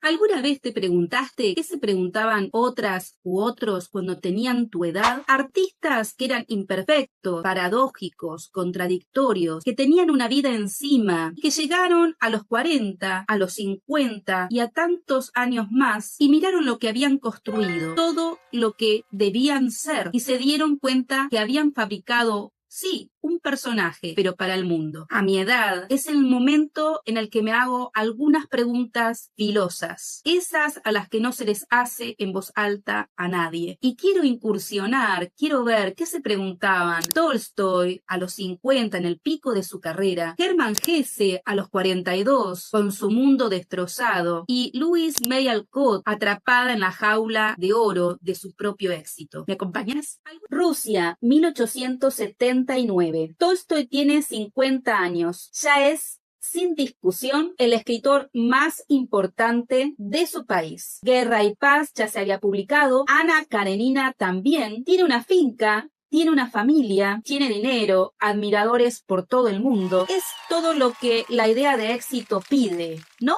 ¿Alguna vez te preguntaste qué se preguntaban otras u otros cuando tenían tu edad? Artistas que eran imperfectos, paradójicos, contradictorios, que tenían una vida encima, que llegaron a los 40, a los 50 y a tantos años más y miraron lo que habían construido, todo lo que debían ser y se dieron cuenta que habían fabricado, sí, un personaje, pero para el mundo. A mi edad es el momento en el que me hago algunas preguntas filosas, esas a las que no se les hace en voz alta a nadie. Y quiero incursionar, quiero ver qué se preguntaban Tolstoy a los 50 en el pico de su carrera, Hermann Hesse a los 42 con su mundo destrozado y Louise May Alcott atrapada en la jaula de oro de su propio éxito. ¿Me acompañas? Rusia, 1879. Tolstoy tiene 50 años. Ya es, sin discusión, el escritor más importante de su país. Guerra y Paz ya se había publicado. Ana Karenina también. Tiene una finca, tiene una familia, tiene dinero, admiradores por todo el mundo. Es todo lo que la idea de éxito pide, ¿no?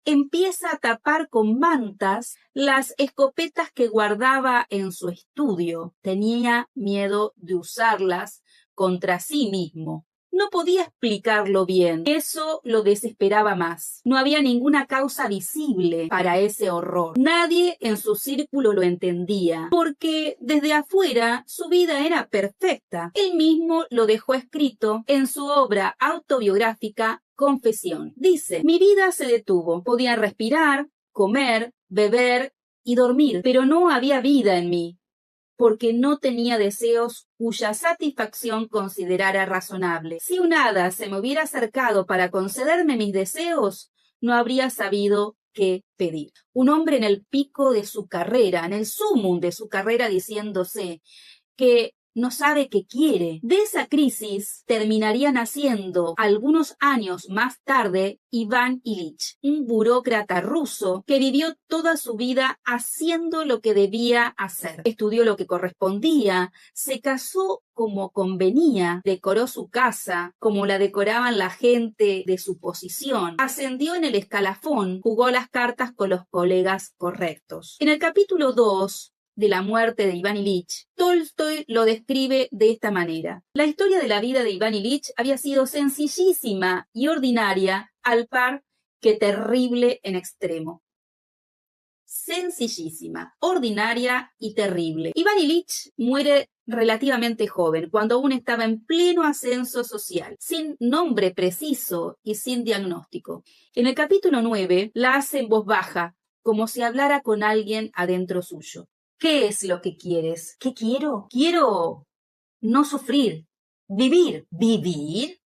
Empieza a tapar con mantas las escopetas que guardaba en su estudio. Tenía miedo de usarlas contra sí mismo. No podía explicarlo bien. Eso lo desesperaba más. No había ninguna causa visible para ese horror. Nadie en su círculo lo entendía, porque desde afuera su vida era perfecta. Él mismo lo dejó escrito en su obra autobiográfica Confesión. Dice: mi vida se detuvo. Podía respirar, comer, beber y dormir, pero no había vida en mí, porque no tenía deseos cuya satisfacción considerara razonable. Si un hada se me hubiera acercado para concederme mis deseos, no habría sabido qué pedir. Un hombre en el pico de su carrera, en el sumum de su carrera, diciéndose que no sabe qué quiere. De esa crisis terminaría naciendo algunos años más tarde Iván Ilich, un burócrata ruso que vivió toda su vida haciendo lo que debía hacer. Estudió lo que correspondía, se casó como convenía, decoró su casa como la decoraban la gente de su posición, ascendió en el escalafón, jugó las cartas con los colegas correctos. En el capítulo 2 de la muerte de Iván Ilich, Tolstoy lo describe de esta manera. La historia de la vida de Iván Ilich había sido sencillísima y ordinaria, al par que terrible en extremo. Sencillísima, ordinaria y terrible. Iván Ilich muere relativamente joven, cuando aún estaba en pleno ascenso social, sin nombre preciso y sin diagnóstico. En el capítulo 9 la hace en voz baja, como si hablara con alguien adentro suyo. ¿Qué es lo que quieres? ¿Qué quiero? Quiero no sufrir. Vivir. ¿Vivir?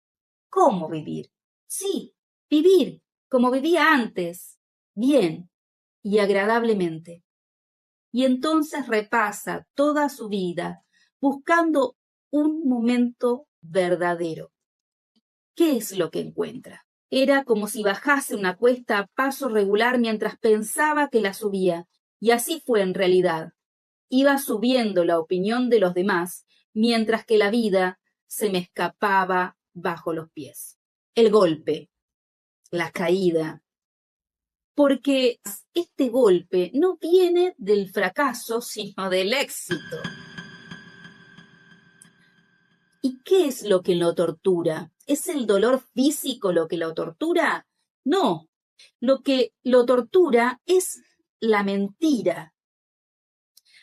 ¿Cómo vivir? Sí, vivir como vivía antes. Bien y agradablemente. Y entonces repasa toda su vida buscando un momento verdadero. ¿Qué es lo que encuentra? Era como si bajase una cuesta a paso regular mientras pensaba que la subía, y así fue en realidad. Iba subiendo la opinión de los demás, mientras que la vida se me escapaba bajo los pies. El golpe, la caída. Porque este golpe no viene del fracaso, sino del éxito. ¿Y qué es lo que lo tortura? ¿Es el dolor físico lo que lo tortura? No, lo que lo tortura es la mentira.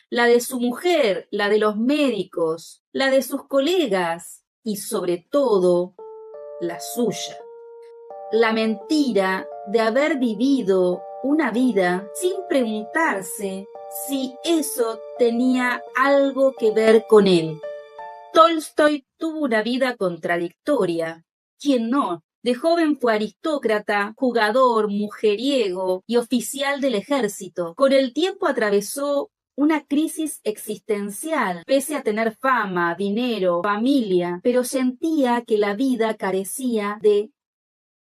La de su mujer, la de los médicos, la de sus colegas y sobre todo la suya. La mentira de haber vivido una vida sin preguntarse si eso tenía algo que ver con él. Tolstoy tuvo una vida contradictoria. ¿Quién no? De joven fue aristócrata, jugador, mujeriego y oficial del ejército. Con el tiempo atravesó una crisis existencial, pese a tener fama, dinero, familia, pero sentía que la vida carecía de,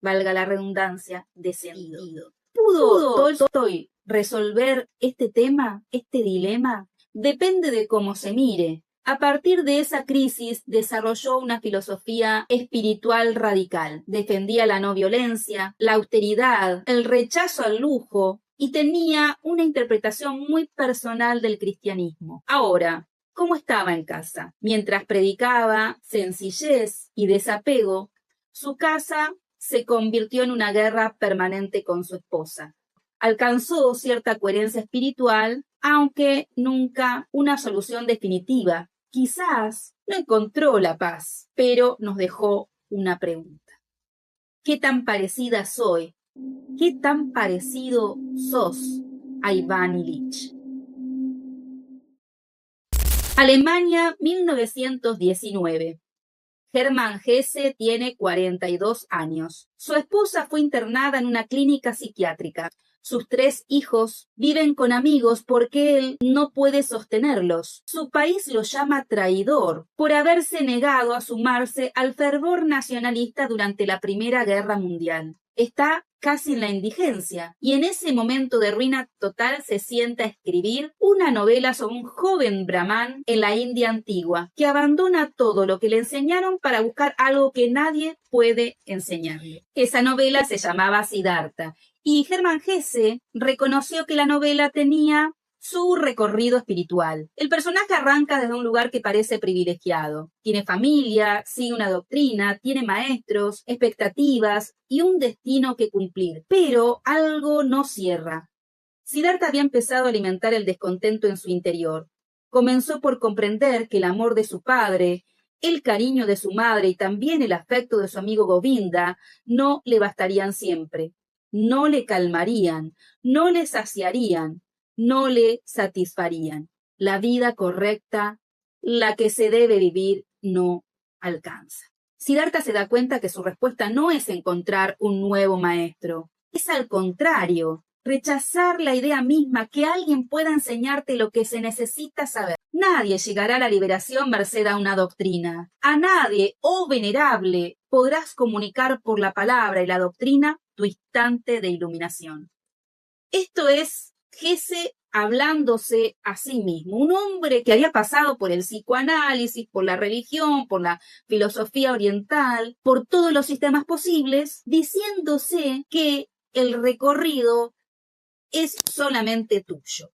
valga la redundancia, de sentido. ¿Pudo Tolstoy resolver este tema, este dilema? Depende de cómo se mire. A partir de esa crisis desarrolló una filosofía espiritual radical. Defendía la no violencia, la austeridad, el rechazo al lujo, y tenía una interpretación muy personal del cristianismo. Ahora, ¿cómo estaba en casa? Mientras predicaba sencillez y desapego, su casa se convirtió en una guerra permanente con su esposa. Alcanzó cierta coherencia espiritual, aunque nunca una solución definitiva. Quizás no encontró la paz, pero nos dejó una pregunta. ¿Qué tan parecida soy? ¿Qué tan parecido sos a Iván Ilich? Alemania, 1919. Hermann Hesse tiene 42 años. Su esposa fue internada en una clínica psiquiátrica. Sus 3 hijos viven con amigos porque él no puede sostenerlos. Su país lo llama traidor por haberse negado a sumarse al fervor nacionalista durante la Primera Guerra Mundial. Está casi en la indigencia, y en ese momento de ruina total se sienta a escribir una novela sobre un joven brahman en la India antigua, que abandona todo lo que le enseñaron para buscar algo que nadie puede enseñarle. Esa novela se llamaba Siddhartha, y Hermann Hesse reconoció que la novela tenía su recorrido espiritual. El personaje arranca desde un lugar que parece privilegiado. Tiene familia, sigue una doctrina, tiene maestros, expectativas y un destino que cumplir. Pero algo no cierra. Siddhartha había empezado a alimentar el descontento en su interior. Comenzó por comprender que el amor de su padre, el cariño de su madre y también el afecto de su amigo Govinda no le bastarían siempre. No le calmarían, no le saciarían, no le satisfarían. La vida correcta, la que se debe vivir, no alcanza. Siddhartha se da cuenta que su respuesta no es encontrar un nuevo maestro. Es al contrario, rechazar la idea misma que alguien pueda enseñarte lo que se necesita saber. Nadie llegará a la liberación merced a una doctrina. A nadie, oh venerable, podrás comunicar por la palabra y la doctrina tu instante de iluminación. Esto es Hesse hablándose a sí mismo, un hombre que había pasado por el psicoanálisis, por la religión, por la filosofía oriental, por todos los sistemas posibles, diciéndose que el recorrido es solamente tuyo.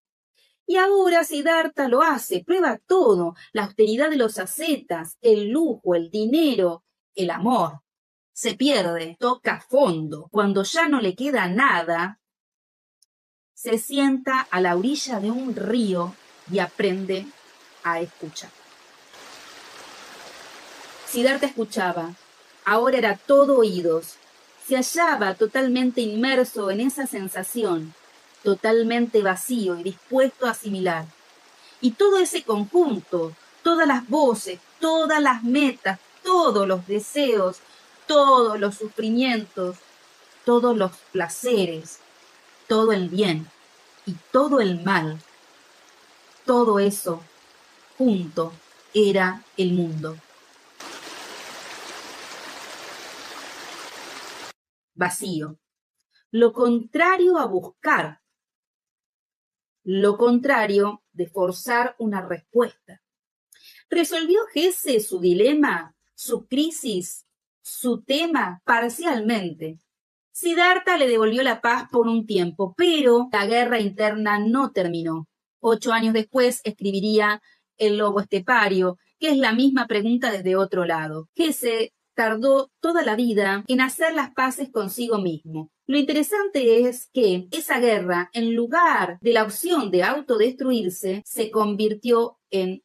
Y ahora Siddhartha lo hace, prueba todo, la austeridad de los ascetas, el lujo, el dinero, el amor. Se pierde, toca fondo. Cuando ya no le queda nada, se sienta a la orilla de un río y aprende a escuchar. Siddhartha escuchaba, ahora era todo oídos. Se hallaba totalmente inmerso en esa sensación, totalmente vacío y dispuesto a asimilar. Y todo ese conjunto, todas las voces, todas las metas, todos los deseos, todos los sufrimientos, todos los placeres, todo el bien y todo el mal, todo eso junto era el mundo. Vacío. Lo contrario a buscar. Lo contrario de forzar una respuesta. ¿Resolvió Hesse su dilema, su crisis, su tema parcialmente? Siddhartha le devolvió la paz por un tiempo, pero la guerra interna no terminó. 8 años después escribiría El lobo estepario, que es la misma pregunta desde otro lado. Hesse tardó toda la vida en hacer las paces consigo mismo. Lo interesante es que esa guerra, en lugar de la opción de autodestruirse, se convirtió en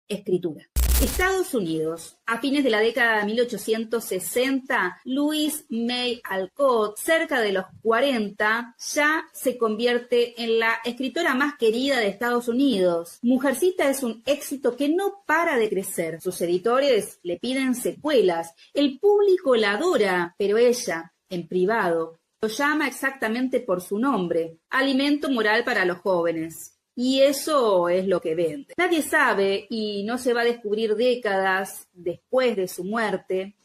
escritura. Estados Unidos. A fines de la década de 1860, Louise May Alcott, cerca de los 40, ya se convierte en la escritora más querida de Estados Unidos. Mujercita es un éxito que no para de crecer. Sus editores le piden secuelas. El público la adora, pero ella, en privado, lo llama exactamente por su nombre, Alimento Moral para los Jóvenes. Y eso es lo que vende. Nadie sabe, y no se va a descubrir décadas después de su muerte,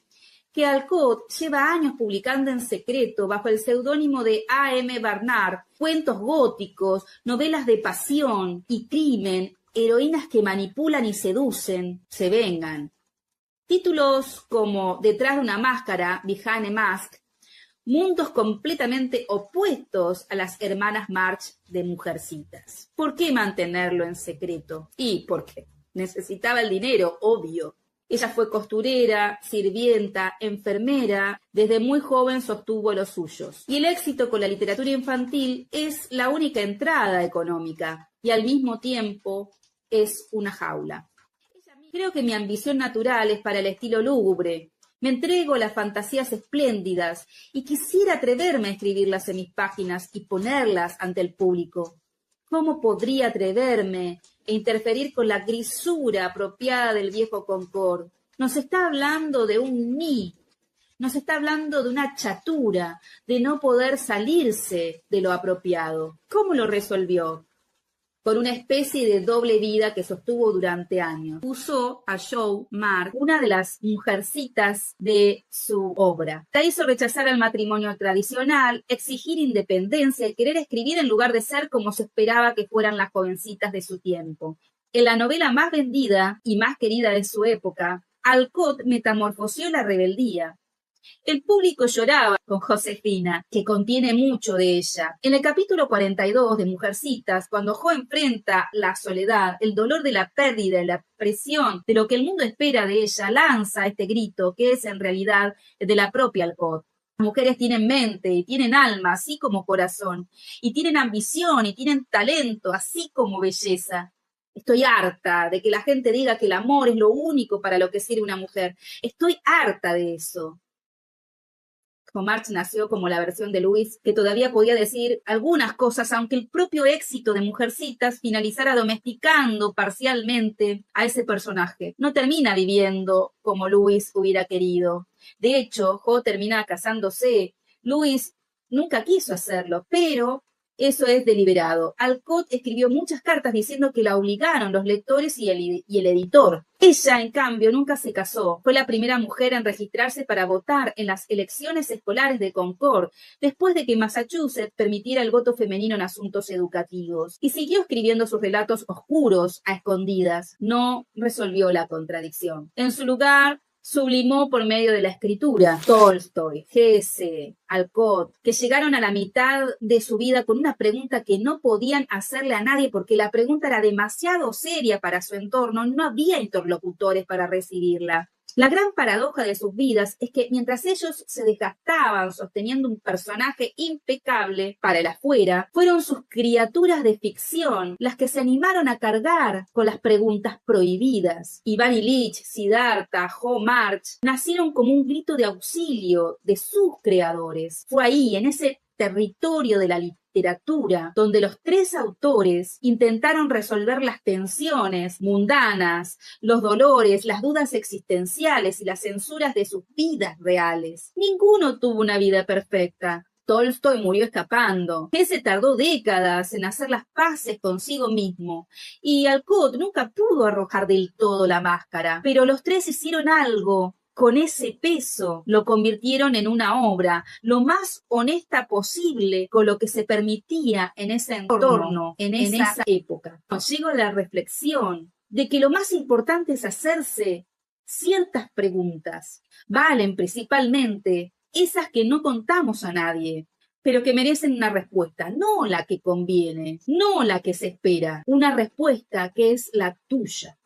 que Alcott lleva años publicando en secreto, bajo el seudónimo de A.M. Barnard, cuentos góticos, novelas de pasión y crimen, heroínas que manipulan y seducen, se vengan. Títulos como Detrás de una máscara, Behind a Mask, mundos completamente opuestos a las hermanas March de Mujercitas. ¿Por qué mantenerlo en secreto? Y porque necesitaba el dinero, obvio. Ella fue costurera, sirvienta, enfermera, desde muy joven sostuvo los suyos. Y el éxito con la literatura infantil es la única entrada económica y al mismo tiempo es una jaula. Creo que mi ambición natural es para el estilo lúgubre. Me entrego a las fantasías espléndidas y quisiera atreverme a escribirlas en mis páginas y ponerlas ante el público. ¿Cómo podría atreverme e interferir con la grisura apropiada del viejo Concord? Nos está hablando de un ni, nos está hablando de una chatura, de no poder salirse de lo apropiado. ¿Cómo lo resolvió? Por una especie de doble vida que sostuvo durante años. Puso a Jo March, una de las mujercitas de su obra. La hizo rechazar el matrimonio tradicional, exigir independencia y querer escribir en lugar de ser como se esperaba que fueran las jovencitas de su tiempo. En la novela más vendida y más querida de su época, Alcott metamorfoseó la rebeldía. El público lloraba con Josefina, que contiene mucho de ella. En el capítulo 42 de Mujercitas, cuando Jo enfrenta la soledad, el dolor de la pérdida y la presión de lo que el mundo espera de ella, lanza este grito que es en realidad de la propia Alcott. Las mujeres tienen mente y tienen alma, así como corazón, y tienen ambición y tienen talento, así como belleza. Estoy harta de que la gente diga que el amor es lo único para lo que sirve una mujer. Estoy harta de eso. March nació como la versión de Lewis que todavía podía decir algunas cosas, aunque el propio éxito de Mujercitas finalizara domesticando parcialmente a ese personaje. No termina viviendo como Lewis hubiera querido. De hecho, Jo termina casándose. Lewis nunca quiso hacerlo, pero eso es deliberado. Alcott escribió muchas cartas diciendo que la obligaron los lectores y el editor. Ella, en cambio, nunca se casó. Fue la primera mujer en registrarse para votar en las elecciones escolares de Concord, después de que Massachusetts permitiera el voto femenino en asuntos educativos. Y siguió escribiendo sus relatos oscuros a escondidas. No resolvió la contradicción. En su lugar, sublimó por medio de la escritura. Tolstoy, Hesse, Alcott, que llegaron a la mitad de su vida con una pregunta que no podían hacerle a nadie porque la pregunta era demasiado seria para su entorno, no había interlocutores para recibirla. La gran paradoja de sus vidas es que mientras ellos se desgastaban sosteniendo un personaje impecable para el afuera, fueron sus criaturas de ficción las que se animaron a cargar con las preguntas prohibidas. Ivan Ilich, Siddhartha, Jo March nacieron como un grito de auxilio de sus creadores. Fue ahí, en ese territorio de la literatura, donde los tres autores intentaron resolver las tensiones mundanas, los dolores, las dudas existenciales y las censuras de sus vidas reales. Ninguno tuvo una vida perfecta. Tolstoy murió escapando. Hesse tardó décadas en hacer las paces consigo mismo. Y Alcott nunca pudo arrojar del todo la máscara. Pero los tres hicieron algo. Con ese peso lo convirtieron en una obra lo más honesta posible con lo que se permitía en ese entorno, en esa época. Llego a la reflexión de que lo más importante es hacerse ciertas preguntas. Valen principalmente esas que no contamos a nadie, pero que merecen una respuesta, no la que conviene, no la que se espera, una respuesta que es la tuya.